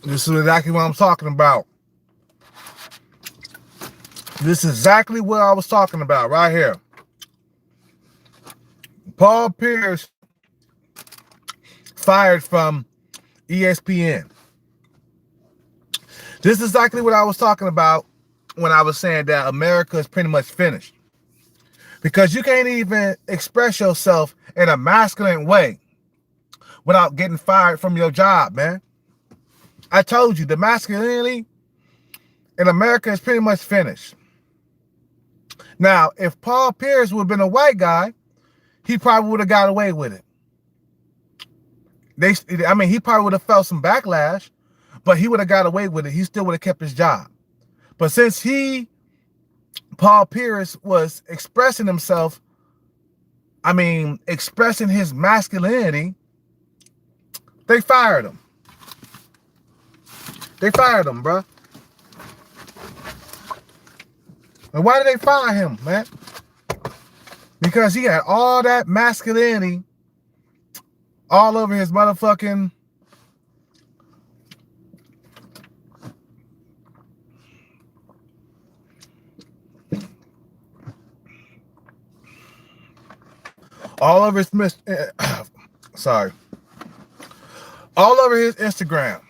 This is exactly what I'm talking about. This is exactly what I was talking about right here. Paul Pierce fired from ESPN. This is exactly what I was talking about when I was saying that America is pretty much finished. Because you can't even express yourself in a masculine way without getting fired from your job, man. I told you, the masculinity in America is pretty much finished. Now, if Paul Pierce would have been a white guy, he probably would have got away with it. He probably would have felt some backlash, but he would have got away with it. He still would have kept his job. But since Paul Pierce was expressing himself, expressing his masculinity, they fired him. They fired him, bro. And why did they fire him, man? Because he had all that masculinity all over his motherfucking all over his all over his Instagram.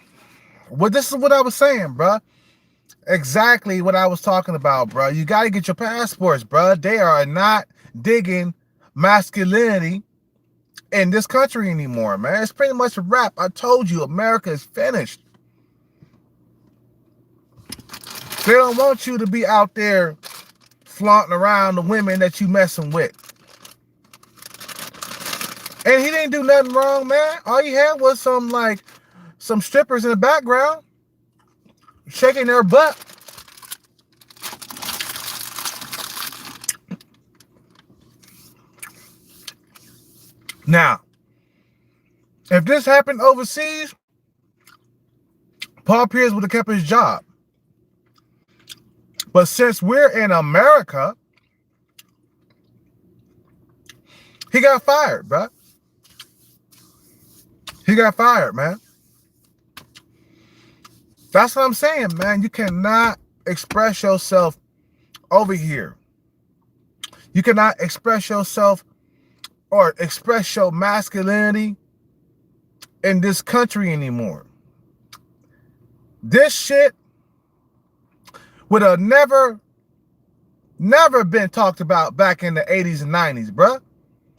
Well, this is what I was saying, bro. Exactly what I was talking about, bro. You got to get your passports, bro. They are not digging masculinity in this country anymore, man. It's pretty much a wrap. I told you, America is finished. They don't want you to be out there flaunting around the women that you messing with. And he didn't do nothing wrong, man. All he had was some strippers in the background shaking their butt. Now, if this happened overseas, Paul Pierce would have kept his job. But since we're in America, he got fired, bro. He got fired, man. That's what I'm saying, man. You cannot express yourself over here. You cannot express yourself or express your masculinity in this country anymore. This shit would have never been talked about back in the 80s and 90s, bruh.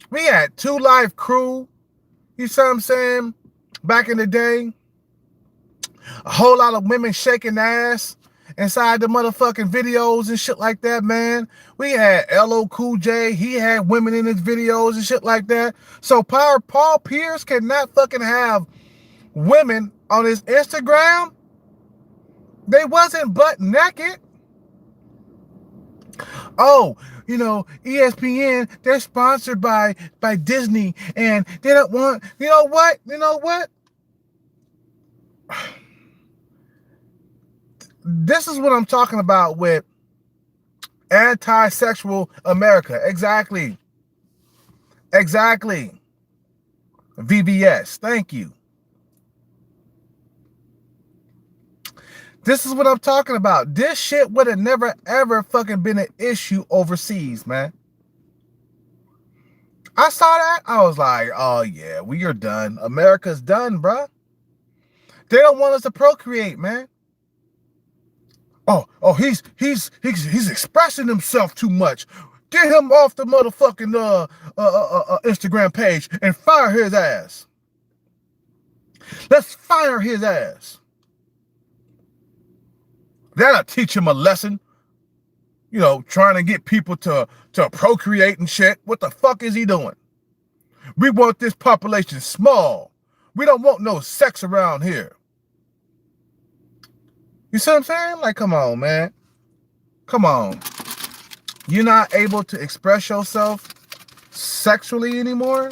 We had 2 Live Crew, you see what I'm saying, back in the day. A whole lot of women shaking ass inside the motherfucking videos and shit like that, man. We had LL Cool J. He had women in his videos and shit like that. So Paul Pierce cannot fucking have women on his Instagram. They wasn't butt naked. Oh, you know, ESPN, they're sponsored by Disney, and they don't want, you know what? This is what I'm talking about with anti-sexual America. Exactly. VBS. Thank you. This is what I'm talking about. This shit would have never, ever fucking been an issue overseas, man. I saw that. I was like, oh, yeah, we are done. America's done, bruh. They don't want us to procreate, man. Oh, he's expressing himself too much. Get him off the motherfucking Instagram page and fire his ass. Let's fire his ass. That'll teach him a lesson. You know, trying to get people to procreate and shit. What the fuck is he doing? We want this population small. We don't want no sex around here. You see what I'm saying? Like, come on, man. Come on. You're not able to express yourself sexually anymore?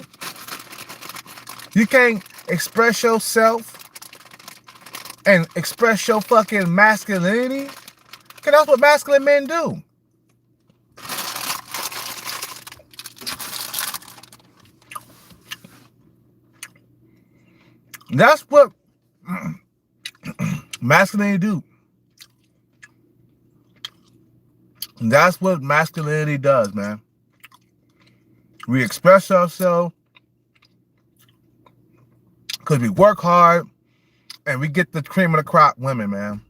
You can't express yourself and express your fucking masculinity? Because that's what masculine men do. That's what Masculinity do. And that's what masculinity does, man. We express ourselves because we work hard and we get the cream of the crop women, man.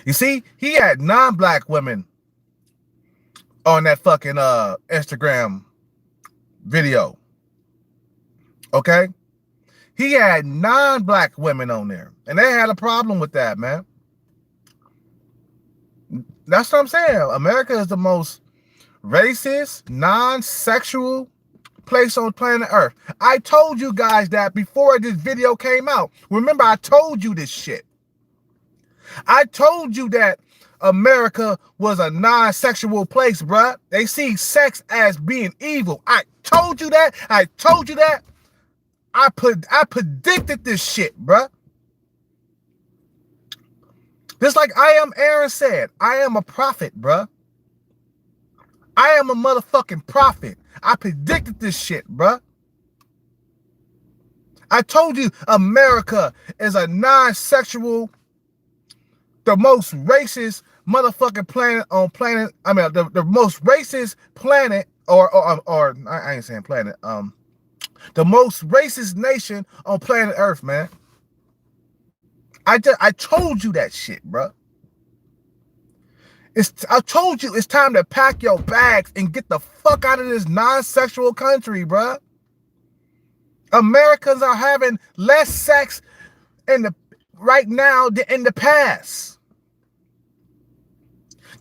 You see, he had non-black women on that fucking Instagram video. Okay? He had non-black women on there. And they had a problem with that, man. That's what I'm saying. America is the most racist, non-sexual place on planet Earth. I told you guys that before this video came out. Remember, I told you this shit. I told you that America was a non-sexual place, bruh. They see sex as being evil. I told you that. I told you that. I predicted this shit, bruh. Just like I am Aaron said, I am a prophet, bruh. I am a motherfucking prophet. I predicted this shit, bruh. I told you America is a non-sexual, the most racist motherfucking planet on planet. I mean, the most racist planet, or I ain't saying planet. The most racist nation on planet Earth, man. I told you that shit, bro. I told you it's time to pack your bags and get the fuck out of this non-sexual country, bro. Americans are having less sex right now than in the past.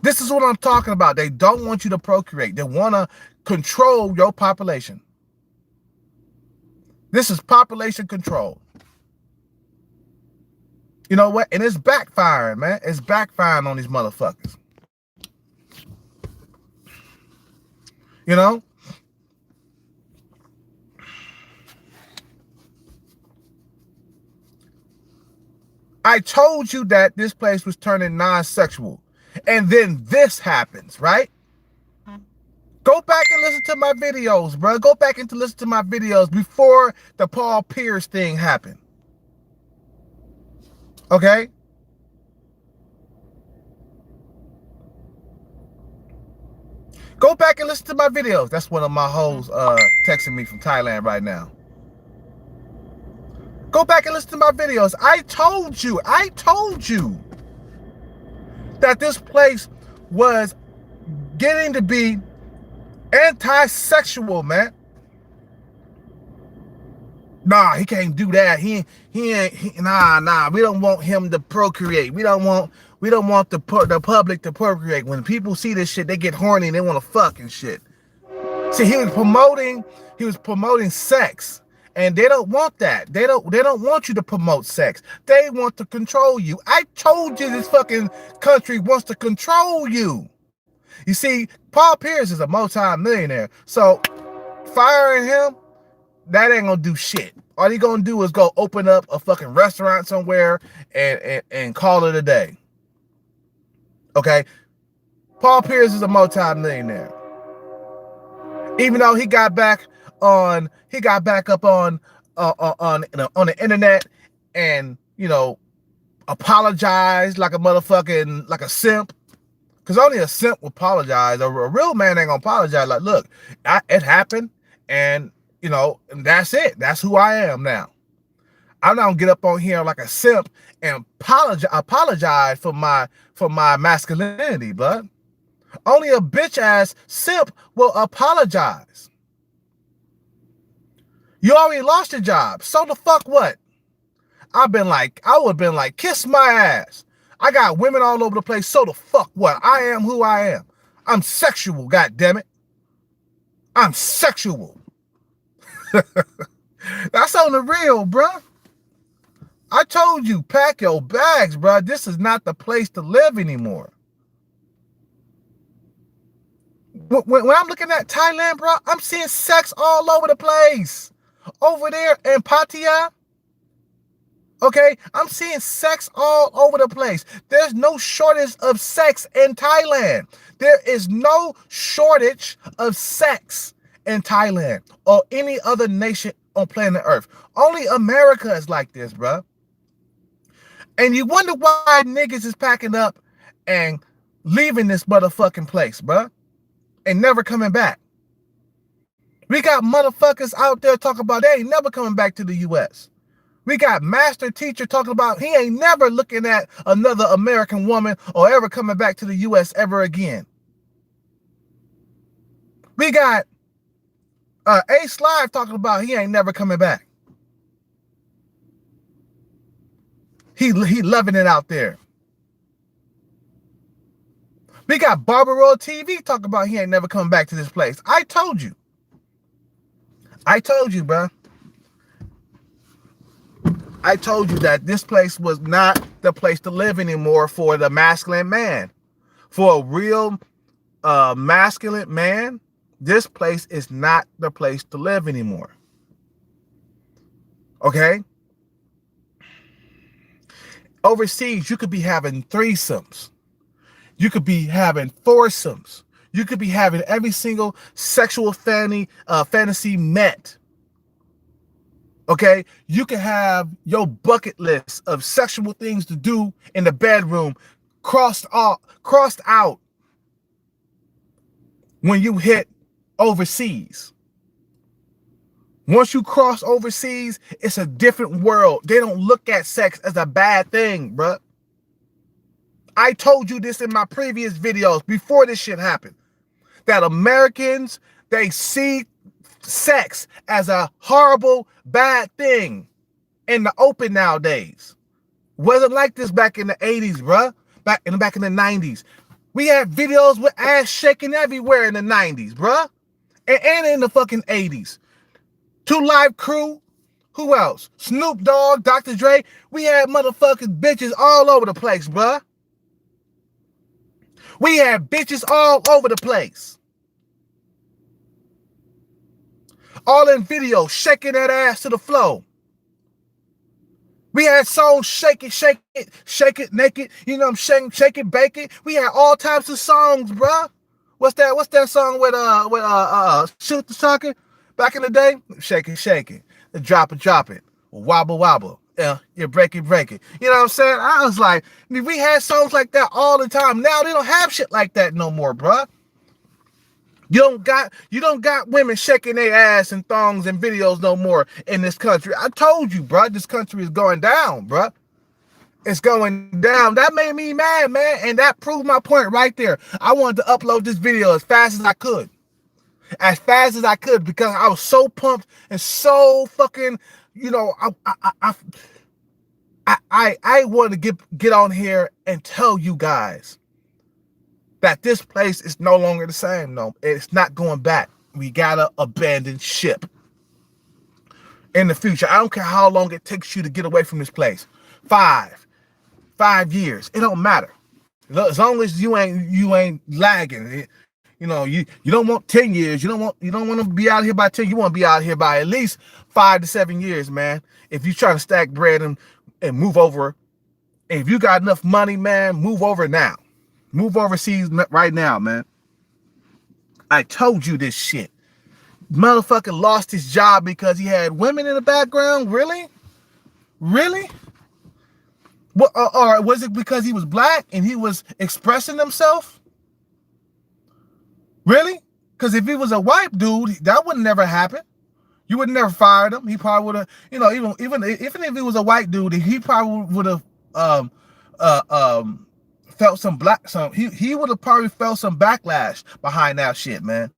This is what I'm talking about. They don't want you to procreate. They want to control your population. This is population control. You know what? And it's backfiring, man. It's backfiring on these motherfuckers. You know? I told you that this place was turning non-sexual. And then this happens, right? Go back and listen to my videos, bro. Go back and listen to my videos before the Paul Pierce thing happened. Okay? Go back and listen to my videos. That's one of my hoes texting me from Thailand right now. Go back and listen to my videos. I told you that this place was getting to be anti-sexual, man. Nah, he can't do that. Nah. We don't want him to procreate. We don't want the public to procreate. When people see this shit, they get horny and they want to fuck and shit. See, he was promoting sex, and they don't want that. They don't want you to promote sex. They want to control you. I told you this fucking country wants to control you. You see, Paul Pierce is a multi-millionaire, so firing him, that ain't gonna do shit. All he gonna do is go open up a fucking restaurant somewhere and call it a day. Okay? Paul Pierce is a multi-millionaire. Even though he got back up on the internet and, you know, apologized like a simp. Because only a simp will apologize. A real man ain't gonna apologize. Like, look, it happened, and you know, and that's it. That's who I am now. I'm not gonna get up on here like a simp and apologize for my masculinity, but only a bitch ass simp will apologize. You already lost your job, so the fuck what? I would have been like, kiss my ass. I got women all over the place, so the fuck what? I am who I am. I'm sexual, goddammit. I'm sexual. That's on the real, bruh. I told you, pack your bags, bruh. This is not the place to live anymore. When I'm looking at Thailand, bruh, I'm seeing sex all over the place. Over there in Pattaya, okay, I'm seeing sex all over the place. There's no shortage of sex in Thailand. There is no shortage of sex in Thailand or any other nation on planet Earth. Only America is like this, bro. And you wonder why niggas is packing up and leaving this motherfucking place, bruh, and never coming back. We got motherfuckers out there talking about they ain't never coming back to the U.S. We got master teacher talking about he ain't never looking at another American woman or ever coming back to the U.S. ever again. We got Ace Live talking about he ain't never coming back. He loving it out there. We got Barbara TV talking about he ain't never coming back to this place. I told you. Bro. I told you that this place was not the place to live anymore for the masculine man. For a real masculine man, this place is not the place to live anymore. Okay? Overseas, you could be having threesomes. You could be having foursomes. You could be having every single sexual fantasy met. Okay? You can have your bucket list of sexual things to do in the bedroom crossed out when you hit overseas. Once you cross overseas, it's a different world. They don't look at sex as a bad thing, bruh. I told you this in my previous videos before this shit happened. That Americans, they see sex as a horrible, bad thing in the open nowadays. Wasn't like this back in the 80s, bruh. Back in the 90s. We had videos with ass shaking everywhere in the 90s, bruh. And in the fucking 80s. 2 Live Crew. Who else? Snoop Dogg, Dr. Dre. We had motherfucking bitches all over the place, bruh. We had bitches all over the place. All in video, shaking that ass to the floor. We had songs shake it, naked. You know what I'm saying? Shake it, bake it. We had all types of songs, bruh. What's that song with Shoot the Sucker back in the day? Shake it. Drop it. Wobble. Yeah, you break it. You know what I'm saying? I was like, we had songs like that all the time. Now they don't have shit like that no more, bruh. You don't got women shaking their ass and thongs and videos no more in this country. I told you, bruh, this country is going down, bruh. It's going down. That made me mad, man. And that proved my point right there. I wanted to upload this video as fast as I could. Because I was so pumped and so fucking, you know, I wanted to get on here and tell you guys that this place is no longer the same. No, it's not going back. We gotta abandon ship in the future. I don't care how long it takes you to get away from this place. 5 years. It don't matter. As long as you ain't lagging. You know, you don't want 10 years. You don't want to be out here by 10. You want to be out here by at least 5 to 7 years, man. If you're trying to stack bread and move over, if you got enough money, man, move over now. Move overseas right now, man. I told you this shit. Motherfucker lost his job because he had women in the background? Really? What, or was it because he was black and he was expressing himself? Really? Because if he was a white dude, that would never happen. You would never fired him. He probably would have, you know, even if he was a white dude, he probably would have felt he would have probably felt some backlash behind that shit, man.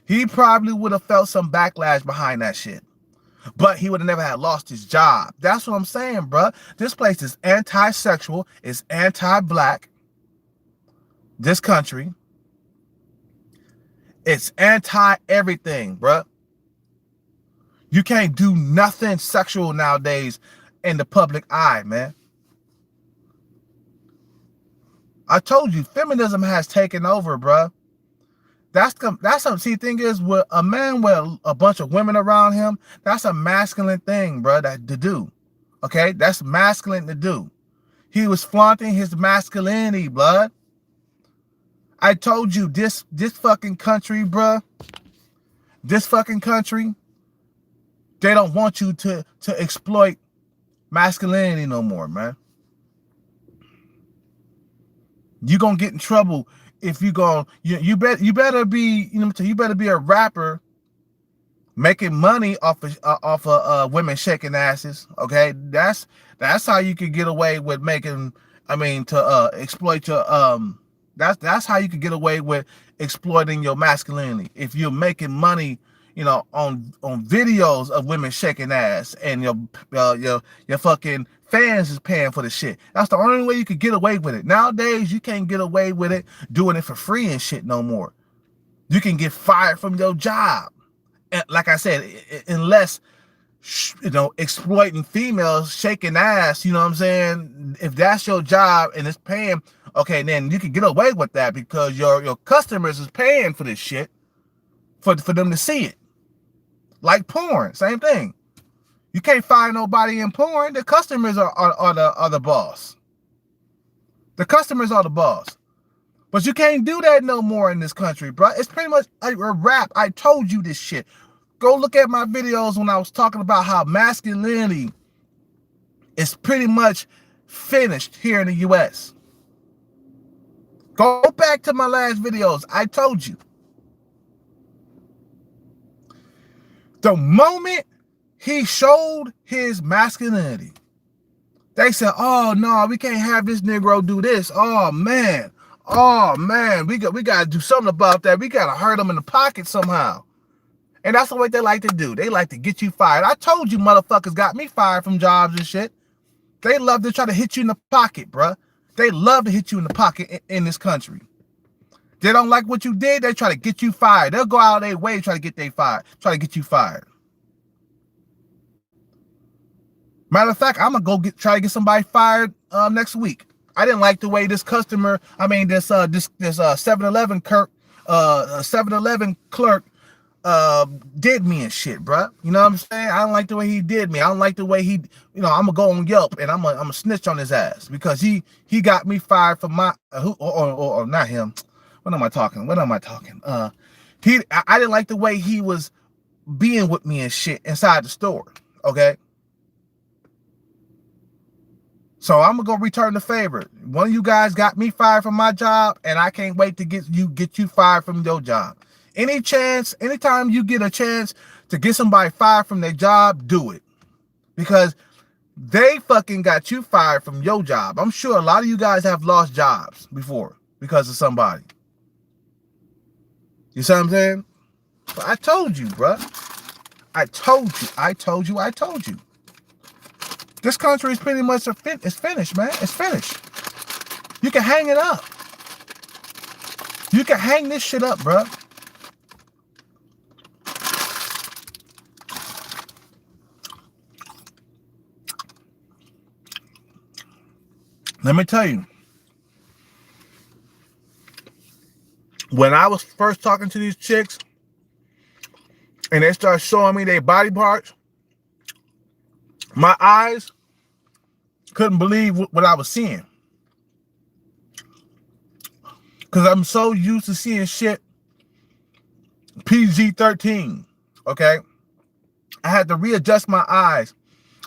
He probably would have felt some backlash behind that shit. But he would have never had lost his job. That's what I'm saying, bro. This place is anti-sexual. It's anti-black. This country. It's anti-everything, bro. You can't do nothing sexual nowadays in the public eye, man. I told you, feminism has taken over, bro. That's some. See, thing is, with a man with a bunch of women around him, that's a masculine thing, bro. To do, okay, that's masculine to do. He was flaunting his masculinity, blood. I told you, this fucking country, bro. This fucking country, they don't want you to exploit masculinity no more, man. You gonna get in trouble if you better be, you better be a rapper making money off of women shaking asses. Okay, that's how you could get away with making. I mean, to exploit your That's how you could get away with exploiting your masculinity. If you're making money, on videos of women shaking ass, and your fucking fans is paying for the shit. That's the only way you could get away with it. Nowadays, you can't get away with it doing it for free and shit no more. You can get fired from your job. And like I said, unless exploiting females, shaking ass, you know what I'm saying? If that's your job and it's paying, okay, then you can get away with that because your customers is paying for this shit for them to see it. Like porn, same thing. You can't find nobody in porn. The customers are the boss. The customers are the boss. But you can't do that no more in this country, bro. It's pretty much a rap. I told you this shit. Go look at my videos when I was talking about how masculinity is pretty much finished here in the U.S. Go back to my last videos. I told you. The moment he showed his masculinity, they said, oh, no, we can't have this Negro do this. Oh, man, we got to do something about that. We got to hurt him in the pocket somehow. And that's the way they like to do. They like to get you fired. I told you motherfuckers got me fired from jobs and shit. They love to try to hit you in the pocket, bruh. They love to hit you in the pocket in this country. They don't like what you did, they try to get you fired. They'll go out of their way to try to get you fired. Matter of fact, I'm gonna try to get somebody fired next week. I didn't like the way this 7-Eleven clerk did me and shit, bro. You know what I'm saying? I don't like the way he did me. I don't like the way he, I'm gonna go on Yelp and I'm gonna snitch on his ass because he got me fired for my or not him. What am I talking? I didn't like the way he was being with me and shit inside the store. Okay. So I'm gonna go return the favor. One of you guys got me fired from my job, and I can't wait to get you fired from your job. Anytime you get a chance to get somebody fired from their job, do it. Because they fucking got you fired from your job. I'm sure a lot of you guys have lost jobs before because of somebody. You see what I'm saying? But I told you, bro. I told you. This country is pretty much it's finished, man. It's finished. You can hang it up. You can hang this shit up, bro. Let me tell you. When I was first talking to these chicks and they started showing me their body parts, my eyes couldn't believe what I was seeing. Because I'm so used to seeing shit PG-13, okay? I had to readjust my eyes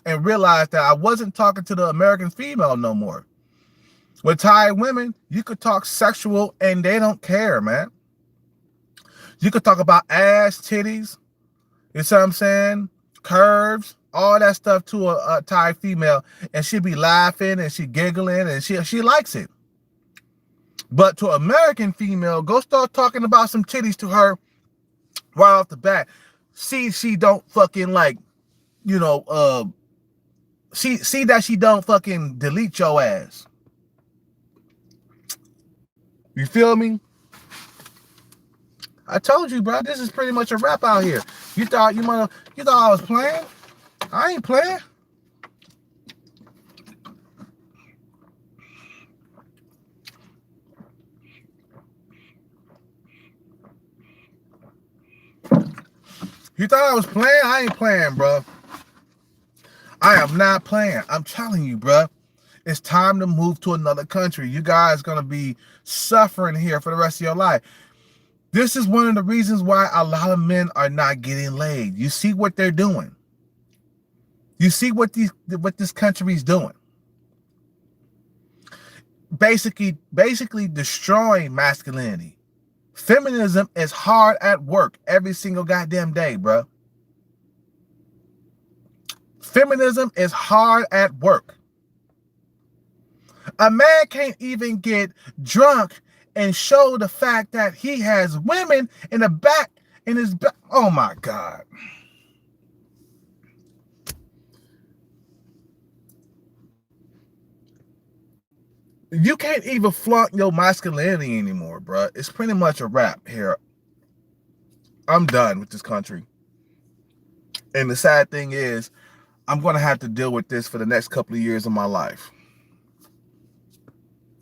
and realize that I wasn't talking to the American female no more. With Thai women, you could talk sexual and they don't care, man. You could talk about ass, titties, you see what I'm saying? Curves, all that stuff to a Thai female, and she'd be laughing and she giggling and she likes it. But to American female, go start talking about some titties to her right off the bat. See she don't fucking see that she don't fucking delete your ass. You feel me? I told you, bro, this is pretty much a wrap out here. You thought I was playing? I ain't playing. You thought I was playing? I ain't playing, bro. I am not playing. I'm telling you, bro. It's time to move to another country. You guys gonna be suffering here for the rest of your life. This is one of the reasons why a lot of men are not getting laid. You see what they're doing. You see what this country is doing. basically destroying masculinity. Feminism is hard at work every single goddamn day, bro. Feminism is hard at work. A man can't even get drunk and show the fact that he has women in the back, in his back. Oh my God. You can't even flaunt your masculinity anymore, bro. It's pretty much a wrap here. I'm done with this country. And the sad thing is, I'm going to have to deal with this for the next couple of years of my life.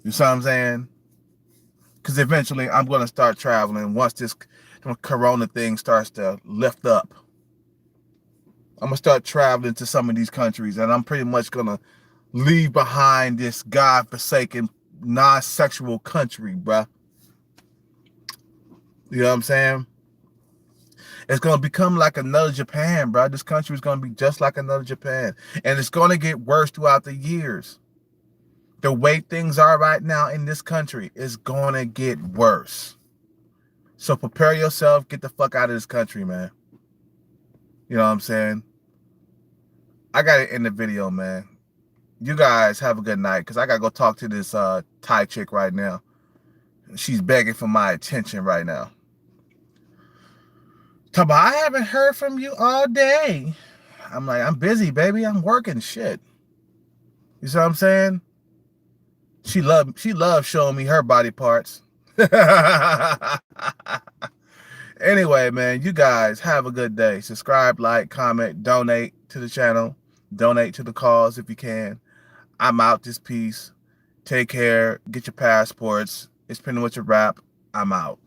You see what I'm saying? Because eventually I'm going to start traveling once this corona thing starts to lift up. I'm going to start traveling to some of these countries, and I'm pretty much going to leave behind this godforsaken, non-sexual country, bruh. You know what I'm saying? It's going to become like another Japan, bro. This country is going to be just like another Japan. And it's going to get worse throughout the years. The way things are right now in this country is going to get worse. So prepare yourself. Get the fuck out of this country, man. You know what I'm saying? I got to end the video, man. You guys have a good night, because I got to go talk to this Thai chick right now. She's begging for my attention right now. Taba, I haven't heard from you all day. I'm like, I'm busy, baby. I'm working shit. You see what I'm saying? She loves showing me her body parts. Anyway, man, you guys have a good day. Subscribe, like, comment, donate to the channel. Donate to the cause if you can. I'm out this piece. Take care. Get your passports. It's pretty much a wrap. I'm out.